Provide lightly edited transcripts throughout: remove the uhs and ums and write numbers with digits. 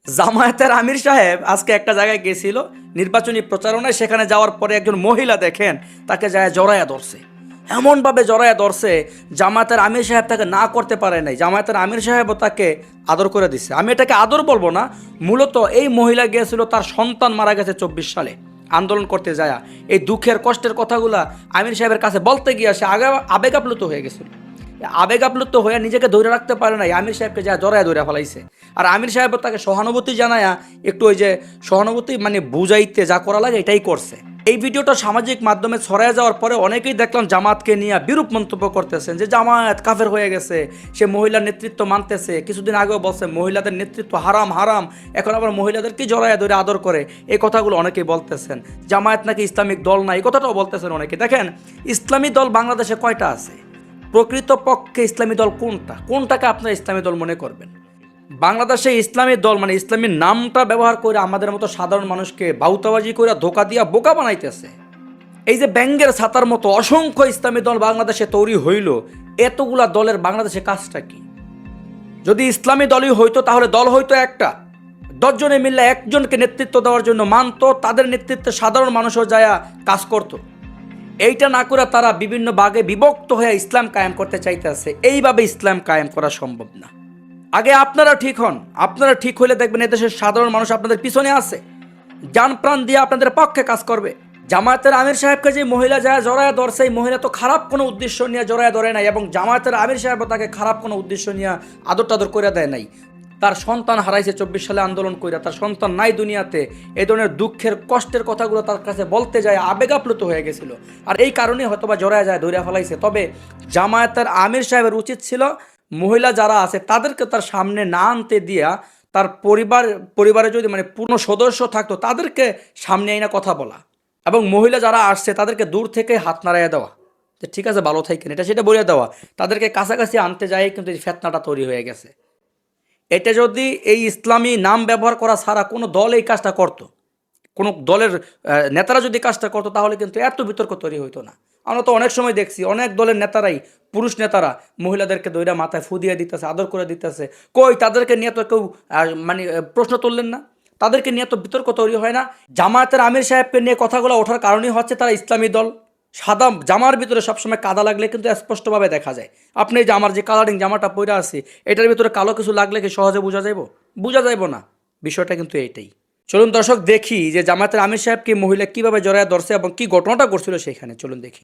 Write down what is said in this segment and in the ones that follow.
জামায়াতের আমির সাহেব আজকে একটা জায়গায় গেছিল নির্বাচনী প্রচারণায়। সেখানে যাওয়ার পরে একজন মহিলা দেখেন তাকে যায় জড়ায়া ধরছে, এমনভাবে জড়ায়া ধরছে জামায়াতের আমির সাহেব তাকে না করতে পারে নাই। জামায়াতের আমির সাহেবও তাকে আদর করে দিচ্ছে। আমি এটাকে আদর বলবো না, মূলত এই মহিলা গিয়েছিল তার সন্তান মারা গেছে 24 সালে আন্দোলন করতে যায়। এই দুঃখের কষ্টের কথাগুলা আমির সাহেবের কাছে বলতে গিয়ে সে আবেগ আপ্লুত হয়ে গেছিল। আবেগ আপ্লুত হয়ে নিজেকে ধরে রাখতে পারে নাই, আমির সাহেবকে যা জড়ায় ধরে ফেলাইছে। আর আমির সাহেব তাকে সহানুভূতি জানায়া একটু ওই যে সহানুভূতি মানে বুঝাইতে যা করা লাগে এটাই করছে। এই ভিডিওটা সামাজিক মাধ্যমে ছড়ায় যাওয়ার পরে অনেকেই দেখলাম জামাতকে নিয়ে বিরূপ মন্তব্য করতেছেন যে জামায়াত কাফের হয়ে গেছে, সে মহিলার নেতৃত্ব মানতেছে। কিছুদিন আগেও বলছে মহিলাদের নেতৃত্ব হারাম হারাম, এখন আবার মহিলাদেরকে জড়ায় ধরে আদর করে। এই কথাগুলো অনেকেই বলতেছেন। জামায়াত নাকি ইসলামিক দল না, এই কথাটাও বলতেছেন অনেকে। দেখেন, ইসলামী দল বাংলাদেশে কয়টা আছে? প্রকৃতপক্ষে ইসলামী দল কোনটা? কোনটাকে আপনারা ইসলামী দল মনে করবেন? বাংলাদেশে ইসলামী দল মানে ইসলামীর নামটা ব্যবহার করে আমাদের মতো সাধারণ মানুষকে বাউতাবাজি করে ধোকা দিয়া বোকা বানাইতেছে। এই যে ব্যাঙ্গের ছাতার মতো অসংখ্য ইসলামী দল বাংলাদেশে তৈরি হইল, এতগুলা দলের বাংলাদেশে কাজটা কি? যদি ইসলামী দলই হইতো তাহলে দল হইতো একটা, 10 জনে মিললে একজনকে নেতৃত্ব দেওয়ার জন্য মানতো, তাদের নেতৃত্বে সাধারণ মানুষও যায়া কাজ করতো। এইটা না করে তারা বিভিন্ন ভাগে বিভক্ত হয়ে ইসলাম কায়েম করতে চাইতেছে। এইভাবে ইসলাম কায়েম করা সম্ভব না। আগে আপনারা ঠিক হন, আপনারা ঠিক হলে দেখবেন এদেশের সাধারণ মানুষ আপনাদের পিছনে আছে, জান প্রাণ দিয়ে আপনাদের পক্ষে কাজ করবে। জামায়াতের আমির সাহেবকে যে মহিলা যায় জড়ায় ধরছে, এই মহিলা তো খারাপ কোনো উদ্দেশ্য নিয়ে জড়ায় ধরে নাই, এবং জামায়াতের আমির সাহেবও তাকে খারাপ কোনো উদ্দেশ্য নিয়ে আদর টাদর করে দেয় নাই। তার সন্তান হারাইছে 24 সালে আন্দোলন কইরা, তার সন্তান নাই দুনিয়াতে। এই ধরনের দুঃখের কষ্টের কথাগুলো তার কাছে বলতে যায় আবেগ আপ্লুত হয়ে গেছিল, আর এই কারণেই হয়তোবা জড়ায় যায় ধরে ফেলাইছে। তবে জামায়াতের আমির সাহেবের উচিত ছিল মহিলা যারা আছে তাদেরকে তার সামনে না আনতে দিয়া তার পরিবারে যদি মানে পূর্ণ সদস্য থাকতো তাদেরকে সামনে আইনা কথা বলা, এবং মহিলা যারা আসছে তাদেরকে দূর থেকে হাত নাড়াইয়া দেওয়া যে ঠিক আছে ভালো থাকেন, এটা সেটা বলে দেওয়া। তাদেরকে কাছাকাছি আনতে যায় কিন্তু এই ফেতনাটা তৈরি হয়ে গেছে। এটা যদি এই ইসলামী নাম ব্যবহার করা ছাড়া কোনো দল এই কাজটা করতো, কোনো দলের নেতারা যদি কাজটা করতো, তাহলে কিন্তু এত বিতর্ক তৈরি হইতো না। আমরা তো অনেক সময় দেখছি অনেক দলের নেতারাই, পুরুষ নেতারা মহিলাদেরকে দইরা মাথায় ফু দিয়ে দিতেছে, আদর করে দিতেছে। কই তাদেরকে নিয়ে তো কেউ মানে প্রশ্ন তুললেন না, তাদেরকে নিয়ে তো বিতর্ক তৈরি হয় না। জামায়াতের আমির সাহেবকে নিয়ে কথাগুলো ওঠার কারণই হচ্ছে তারা ইসলামী দল। সাদা জামার ভিতরে সবসময় কাদা লাগলে কিন্তু স্পষ্টভাবে দেখা যায়। আপনি যে আমার যে কালারিং জামাটা পরে আছে, এটার ভিতরে কালো কিছু লাগলে কি সহজে বোঝা যাইব না। বিষয়টা কিন্তু এইটাই। চলুন দর্শক দেখি যে জামায়াতের আমির সাহেবকে মহিলা কিভাবে জড়ায় ধরছে এবং কি ঘটনাটা করছিল সেখানে। চলুন দেখি।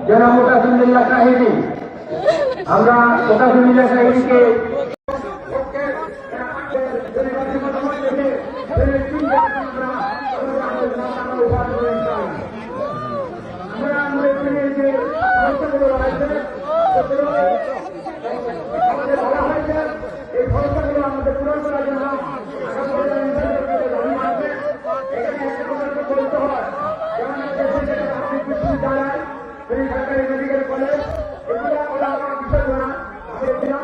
যারা মোটাসিল্লা কাহিনী, আমরা মোটাসিল্লা কাহিনীকে সরকারি মেডিকেল কলেজ এগুলো আমার বিষয় না, আমি দিলাম